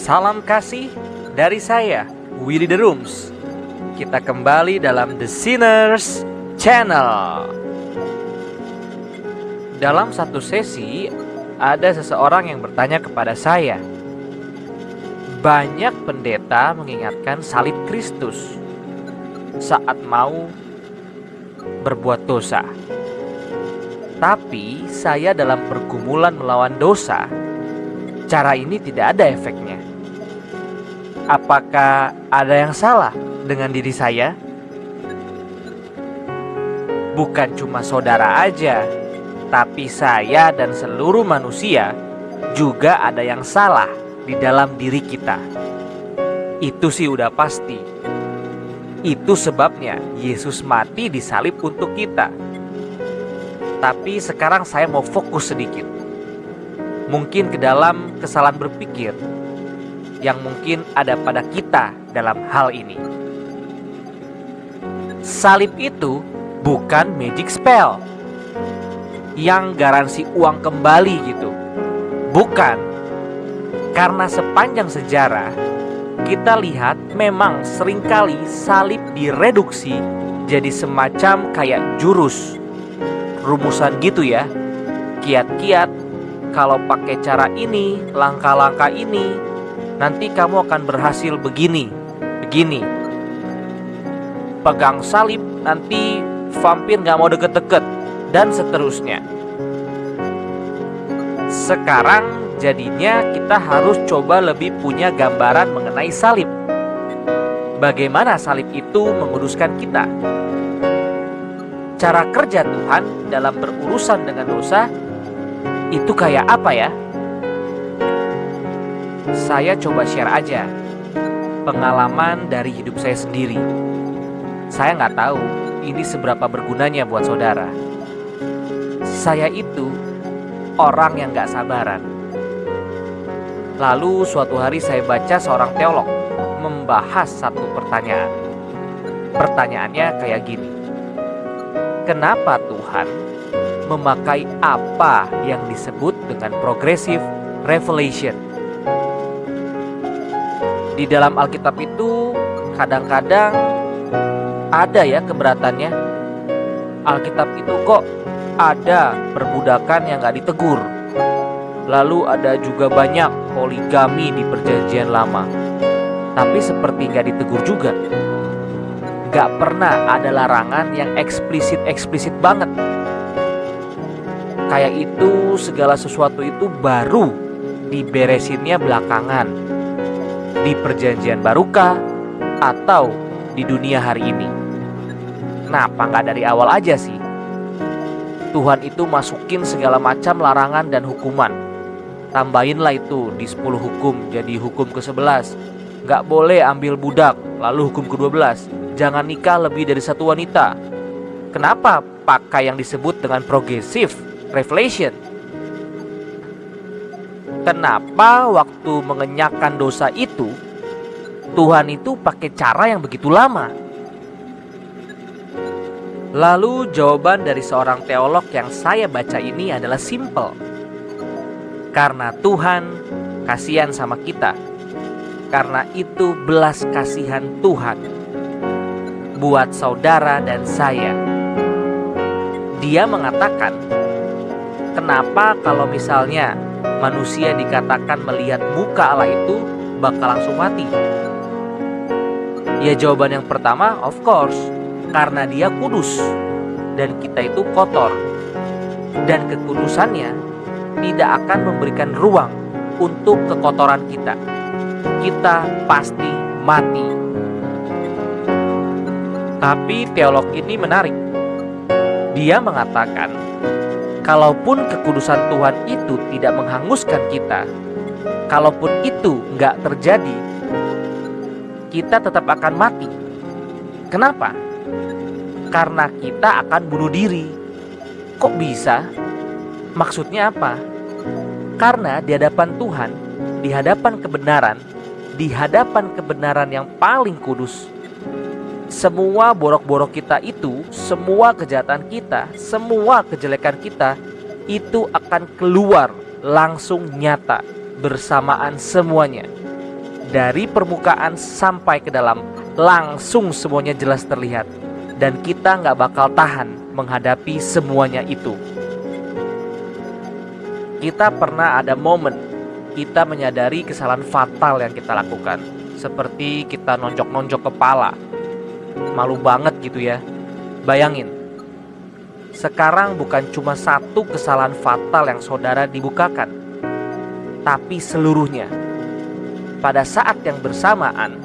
Salam kasih dari saya, Willy The Rooms. Kita kembali dalam The Sinners Channel. Dalam satu sesi, ada seseorang yang bertanya kepada saya, banyak pendeta mengingatkan salib Kristus saat mau berbuat dosa. Tapi saya dalam pergumulan melawan dosa, cara ini tidak ada efeknya. Apakah ada yang salah dengan diri saya? Bukan cuma saudara aja, tapi saya dan seluruh manusia juga ada yang salah di dalam diri kita. Itu sih udah pasti. Itu sebabnya Yesus mati di salib untuk kita. Tapi sekarang saya mau fokus sedikit, mungkin ke dalam kesalahan berpikir yang mungkin ada pada kita dalam hal ini. Salib itu bukan magic spell yang garansi uang kembali gitu. Bukan. Karena sepanjang sejarah kita lihat memang seringkali salib direduksi jadi semacam kayak jurus, rumusan gitu ya. Kiat-kiat, kalau pakai cara ini, langkah-langkah ini, nanti kamu akan berhasil begini, begini. Pegang salib, nanti vampir gak mau deket-deket, dan seterusnya. Sekarang jadinya kita harus coba lebih punya gambaran mengenai salib. Bagaimana salib itu menguduskan kita? Cara kerja Tuhan dalam berurusan dengan dosa itu kayak apa ya? Saya coba share aja pengalaman dari hidup saya sendiri. Saya nggak tahu ini seberapa bergunanya buat saudara. Saya itu orang yang nggak sabaran. Lalu suatu hari saya baca seorang teolog membahas satu pertanyaan. Pertanyaannya kayak gini. Kenapa Tuhan memakai apa yang disebut dengan progressive revelation? Di dalam Alkitab itu kadang-kadang ada ya keberatannya. Alkitab itu kok ada perbudakan yang gak ditegur. Lalu ada juga banyak poligami di perjanjian lama, tapi seperti gak ditegur juga. Gak pernah ada larangan yang eksplisit banget. Kayak itu segala sesuatu itu baru diberesinnya belakangan, di perjanjian barukah atau di dunia hari ini. Kenapa gak dari awal aja sih? Tuhan itu masukin segala macam larangan dan hukuman. Tambahinlah itu di 10 hukum jadi hukum ke-11. Gak boleh ambil budak, lalu hukum ke-12. Jangan nikah lebih dari satu wanita. Kenapa pakai yang disebut dengan progressive revelation? Kenapa waktu mengenyahkan dosa itu Tuhan itu pakai cara yang begitu lama? Lalu jawaban dari seorang teolog yang saya baca ini adalah simple. Karena Tuhan kasihan sama kita. Karena itu belas kasihan Tuhan buat saudara dan saya. Dia mengatakan, kenapa kalau misalnya manusia dikatakan melihat muka Allah itu bakal langsung mati? Ya jawaban yang pertama, of course, karena dia kudus dan kita itu kotor. Dan kekudusannya tidak akan memberikan ruang untuk kekotoran kita. Kita pasti mati. Tapi teolog ini menarik. Dia mengatakan, kalaupun kekudusan Tuhan itu tidak menghanguskan kita, kalaupun itu nggak terjadi, kita tetap akan mati. Kenapa? Karena kita akan bunuh diri. Kok bisa? Maksudnya apa? Karena di hadapan Tuhan, di hadapan kebenaran yang paling kudus, semua borok-borok kita itu, semua kejahatan kita, semua kejelekan kita itu akan keluar langsung nyata bersamaan semuanya. Dari permukaan sampai ke dalam, langsung semuanya jelas terlihat. Dan kita nggak bakal tahan menghadapi semuanya itu. Kita pernah ada momen kita menyadari kesalahan fatal yang kita lakukan. Seperti kita nonjok-nonjok kepala. Malu banget gitu ya. Bayangin, sekarang bukan cuma satu kesalahan fatal yang saudara dibukakan, tapi seluruhnya. Pada saat yang bersamaan,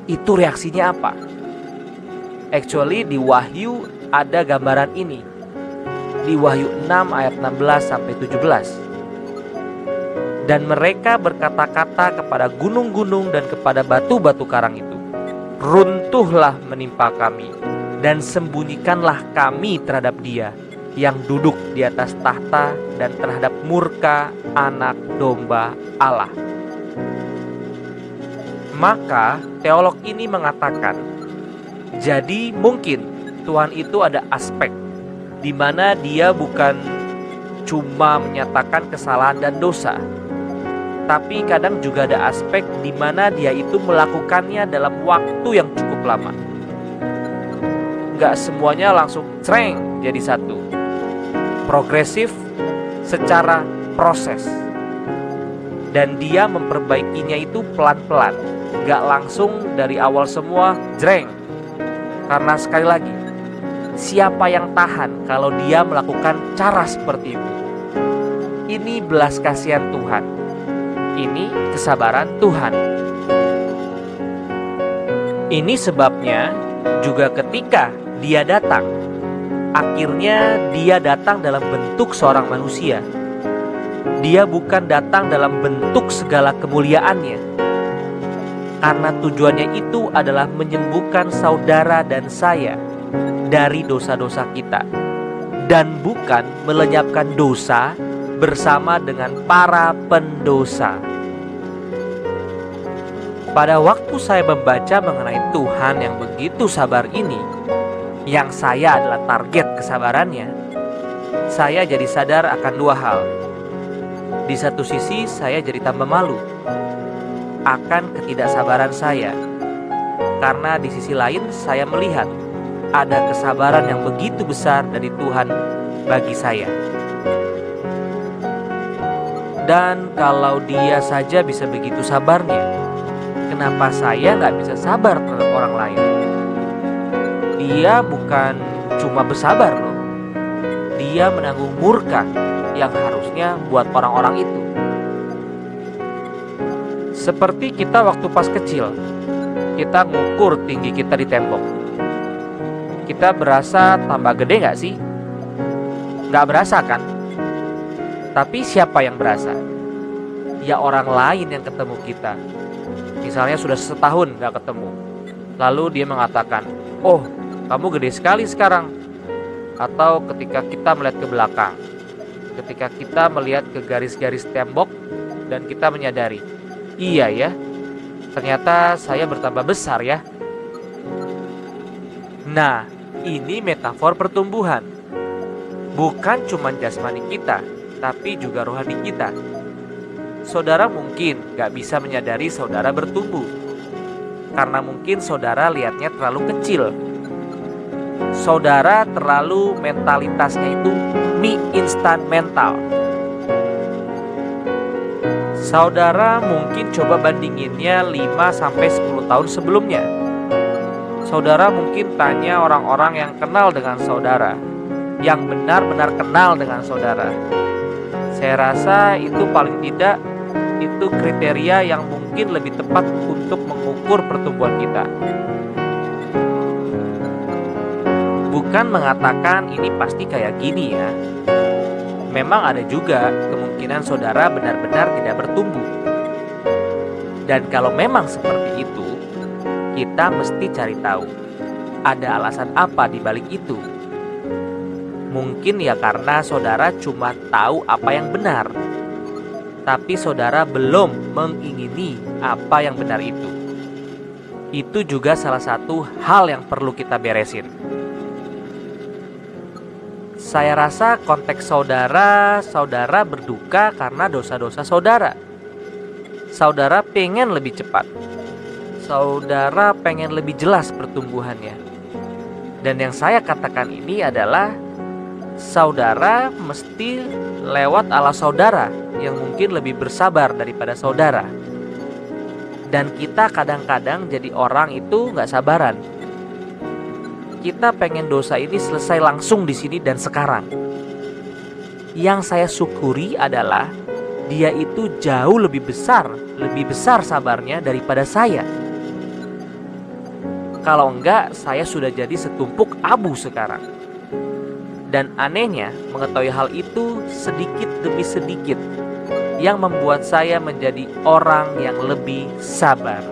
itu reaksinya apa? Actually di Wahyu ada gambaran ini. Di Wahyu 6 ayat 16 sampai 17. Dan mereka berkata-kata kepada gunung-gunung dan kepada batu-batu karang itu, runtuhlah menimpa kami, dan sembunyikanlah kami terhadap Dia yang duduk di atas tahta dan terhadap murka Anak Domba Allah. Maka teolog ini mengatakan, jadi mungkin Tuhan itu ada aspek di mana Dia bukan cuma menyatakan kesalahan dan dosa, tapi kadang juga ada aspek di mana Dia itu melakukannya dalam waktu yang cukup lama. Gak semuanya langsung cereng jadi satu. Progresif secara proses. Dan Dia memperbaikinya itu pelan-pelan, gak langsung dari awal semua jreng. Karena sekali lagi, siapa yang tahan kalau Dia melakukan cara seperti itu? Ini belas kasihan Tuhan. Ini kesabaran Tuhan. Ini sebabnya juga ketika Dia datang, akhirnya Dia datang dalam bentuk seorang manusia. Dia bukan datang dalam bentuk segala kemuliaannya, karena tujuannya itu adalah menyembuhkan saudara dan saya dari dosa-dosa kita, dan bukan melenyapkan dosa bersama dengan para pendosa. Pada waktu saya membaca mengenai Tuhan yang begitu sabar ini, yang saya adalah target kesabarannya, saya jadi sadar akan dua hal. Di satu sisi saya jadi tambah malu akan ketidaksabaran saya, karena di sisi lain saya melihat ada kesabaran yang begitu besar dari Tuhan bagi saya. Dan kalau Dia saja bisa begitu sabarnya, kenapa saya nggak bisa sabar terhadap orang lain? Dia bukan cuma bersabar loh, Dia menanggung murka yang harusnya buat orang-orang itu. Seperti kita waktu pas kecil, kita ngukur tinggi kita di tembok. Kita berasa tambah gede gak sih? Gak berasa kan? Tapi siapa yang berasa? Ya orang lain yang ketemu kita. Misalnya sudah setahun gak ketemu, lalu dia mengatakan, oh kamu gede sekali sekarang. Atau ketika kita melihat ke belakang, ketika kita melihat ke garis-garis tembok dan kita menyadari, iya ya, ternyata saya bertambah besar ya. Nah, ini metafor pertumbuhan. Bukan cuma jasmani kita, tapi juga rohani kita. Saudara mungkin gak bisa menyadari saudara bertumbuh, karena mungkin saudara lihatnya terlalu kecil. Saudara terlalu mentalitasnya itu mie instan mental. Saudara mungkin coba bandinginnya 5-10 tahun sebelumnya. Saudara mungkin tanya orang-orang yang kenal dengan saudara, yang benar-benar kenal dengan saudara. Saya rasa itu paling tidak itu kriteria yang mungkin lebih tepat untuk mengukur pertumbuhan kita. Bukan mengatakan ini pasti kayak gini ya. Memang ada juga kemungkinan saudara benar-benar tidak bertumbuh. Dan kalau memang seperti itu, kita mesti cari tahu ada alasan apa di balik itu. Mungkin ya karena saudara cuma tahu apa yang benar, tapi saudara belum mengingini apa yang benar itu. Itu juga salah satu hal yang perlu kita beresin. Saya rasa konteks saudara berduka karena dosa-dosa saudara. Saudara pengen lebih cepat, saudara pengen lebih jelas pertumbuhannya. Dan yang saya katakan ini adalah saudara mesti lewat ala saudara yang mungkin lebih bersabar daripada saudara. Dan kita kadang-kadang jadi orang itu nggak sabaran. Kita pengen dosa ini selesai langsung di sini dan sekarang. Yang saya syukuri adalah dia itu jauh lebih besar sabarnya daripada saya. Kalau enggak, saya sudah jadi setumpuk abu sekarang. Dan anehnya, mengetahui hal itu sedikit demi sedikit yang membuat saya menjadi orang yang lebih sabar.